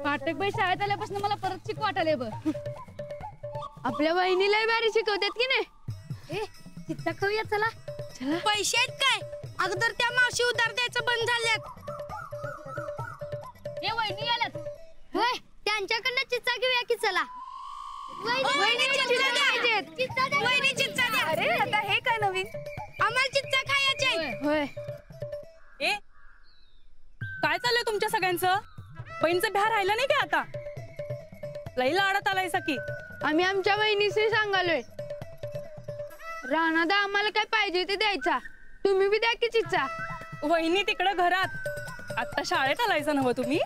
पाटक बाई शाळेत आल्यापासून मला परत शिकू वाटायलंय बघ. आपल्या वहिनीला भारी शिकवतात की नाही. चित्ता खाऊया चला. चला. पैसे आहेत काय? अगोदर त्या मावशी उधार द्यायचं बंद झाल्यात. हे वहिनी आल्यात. होय, त्यांच्याकडनं चिच्चा घेऊया की चला. वहिनी चिच्चा द्या. अरे आता हे काय नवीन? आम्हाला चिच्चा खायचे. होय. ए काय चाललंय तुमच्या सगळ्यांचं? बहिणीचं भ्या राहिलं नाही का आता? लई लाडात आलाय सखी. आम्ही आमच्या वहिनीशी सांगालोय. राणादा आम्हाला काय पाहिजे ते द्यायचा. तुम्ही बी द्या की चिच्चा. वहिनी तिकडं घरात. आता शाळेत आलायचं नव्ह तुम्ही?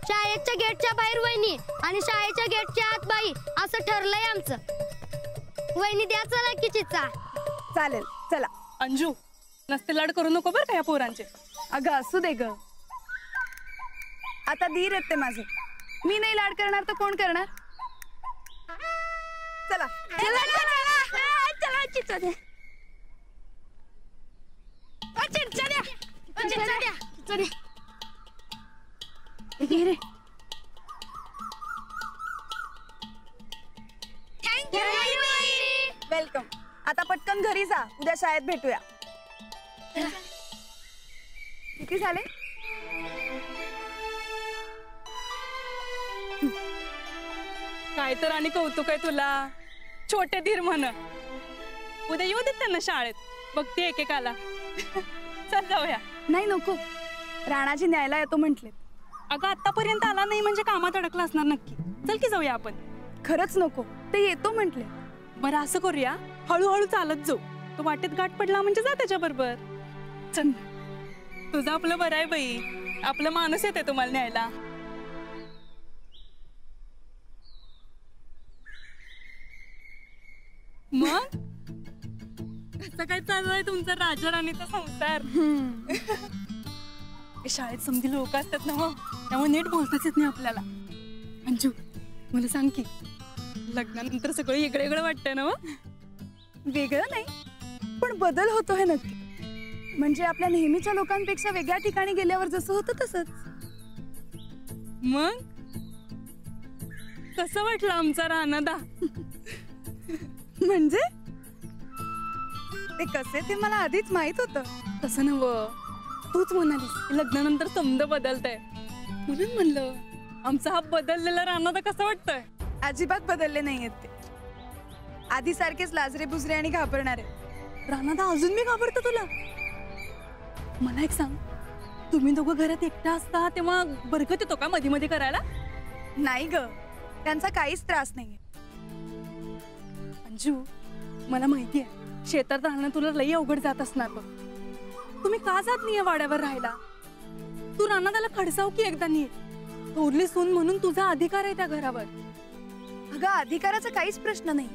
शाळेच्या गेटच्या बाहेर वहिनी आणि शाळेच्या गेटच्या आत बाई असं ठरलंय आमचं. वहिनी द्या चला की चिच्चा. चालेल चला. अंजू नसते लाड करू नको बरं का या पोरांचे. अगं असू दे ग. आता धीर येते माझे. मी नाही लाड करणार तर कोण करणार? चला चला चिच्चा द्या. चिच्चा द्या. चिच्चा द्या. चिच्चा द्या. घे रे. वेलकम. आता पटकन घरी जा. उद्या शाळेत भेटूया. किती झाले? काय तर आणि कौतुक आहे तुला. छोटे धीर म्हण. उद्या येऊ देत त्यांना शाळेत. बघते एकेकाला. चल जाऊया. नाही नको. राणाजी न्यायला येतो म्हंटले. अगं आतापर्यंत आला नाही म्हणजे कामात अडकला असणार नक्की. चल की जाऊया आपण. खरंच नको. ते येतो म्हंटले. बरं असं करूया, हळूहळू चालत जाऊ. तो वाटेत गाठ पडला म्हणजे जा त्याच्या बरोबर. चल. तुझं आपलं बरं आहे बाई. आपलं माणूस येते तुम्हाला न्यायला. मग कसं काय चालू आहे तुमचा राजा राणीचा संसार? शाळेत समधी लोक असतात ना मग, त्यामुळे नीट बोलताच येत नाही आपल्याला. अंजू मला सांग की, लग्नानंतर सगळं वेगळं वेगळं वाटतंय ना? वेगळं नाही, पण बदल होतो हे नक्की. म्हणजे आपल्या नेहमीच्या लोकांपेक्षा वेगळ्या ठिकाणी गेल्यावर जसं होतं तसंच. मग कसं वाटलं आमचा राणादा? म्हणजे ते कसे ते मला आधीच माहित होतं. तसं नव्ह, तूच म्हणालीस लग्नानंतर समज बदलतंय म्हणून म्हणलं आमचा हा बदललेला राणादा कसा वाटतंय? अजिबात बदलले नाहीयेत ते. आधी सारखेच लाजरे बुजरे आणि घाबरणारे. राणादा अजून मी घाबरतो तुला? मला एक सांग, तुम्ही दोघं घरात एकटा असता तेव्हा बरकत येतो का मध्ये मध्ये करायला? नाही ग, त्यांचा काहीच त्रास नाहीये. अंजू मला माहितीये शेतात राहणं तुला लई अवघड जात असणार बघ. तुम्ही का जात नाहीये वाड्यावर राहायला? तू राणादाला खडसाव की एकदा नीट. थोरली सून म्हणून तुझा अधिकार आहे त्या घरावर. अगं अधिकाराचा काहीच प्रश्न नाही.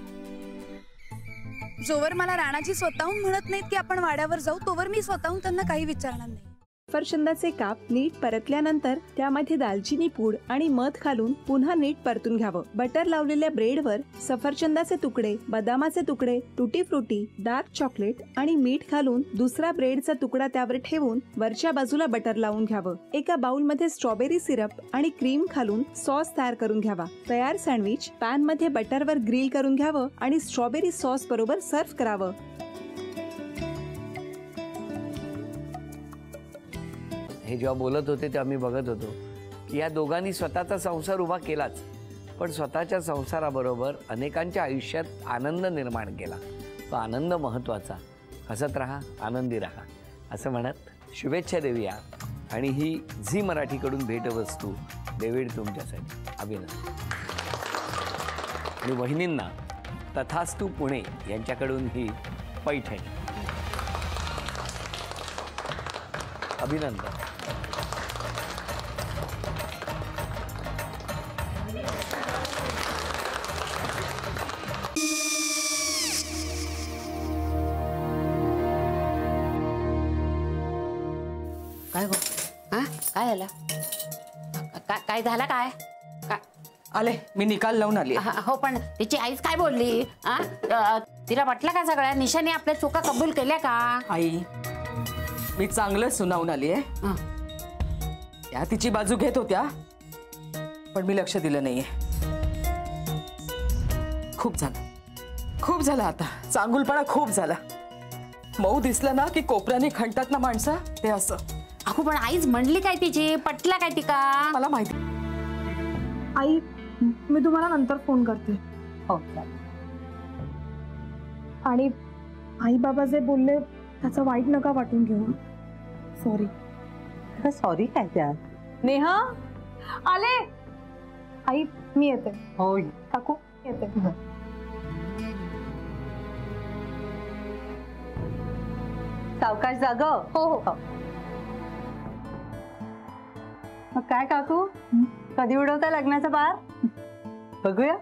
जोवर मला राणाजी स्वतःहून म्हणत नाहीत की आपण वाड्यावर जाऊ, तोवर मी स्वतःहून त्यांना काही विचारणार नाही. सफरचंदाचे काप नीट परतल्यानंतर त्यामध्ये दालचिनी पूड आणि मध घालून पुन्हा नीट परतून घ्यावं. बटर लावलेल्या ब्रेडवर सफरचंदाचे तुकडे, बदामाचे तुकडे, टुटी फ्रुटी, डार्क चॉकलेट आणि मीठ घालून दुसरा ब्रेडचा तुकडा त्यावर ठेवून वरच्या बाजूला बटर लावून घ्यावं. एका बाउलमध्ये स्ट्रॉबेरी सिरप आणि क्रीम घालून सॉस तयार करून घ्यावा. तयार सँडविच पॅन मध्ये बटरवर ग्रिल करून घ्यावं आणि स्ट्रॉबेरी सॉस बरोबर सर्व्ह करावं. हे जेव्हा बोलत होते तेव्हा मी बघत होतो की या दोघांनी स्वतःचा संसार उभा केलाच, पण स्वतःच्या संसाराबरोबर अनेकांच्या आयुष्यात आनंद निर्माण केला. तो आनंद महत्त्वाचा. हसत राहा, आनंदी राहा असं म्हणत शुभेच्छा देऊया. आणि ही झी मराठीकडून भेटवस्तू डेव्हिड तुमच्यासाठी. अभिनंदन. आणि वहिनींना तथास्तू पुणे यांच्याकडून ही पैठणी. अभिनंदन. काय गो? हा काय झालं? काय झालं? काय आले मी निकाल लावून आली. हो पण तिची आईच काय बोलली? तिला वाटलं का सगळ्या निशाने आपल्या चुका कबूल केल्या का? आई मी चांगलं सुनावून आली आहे. त्या तिची बाजू घेत होत्या पण मी लक्ष दिलं नाहीये. खूप झालं आता. चांगुलपणा खूप झाला. मऊ दिसलं ना की कोपऱ्याने खणतात ना माणसं, ते असं. अगो पण आईच म्हणली काय तिची, पटला काय तिका? मला माहिती. आई, मी तुम्हाला नंतर फोन करते. हो. आणि आई बाबा जे बोलले त्याचं वाईट नका वाटून घेऊ. सॉरी. सॉरी काय त्यात? नेहा आले. आई मी येते. हो काकू येते. सावकाश जाग. हो हो. मग काय काकू, कधी उडवता लग्नाचा बार? बघूया.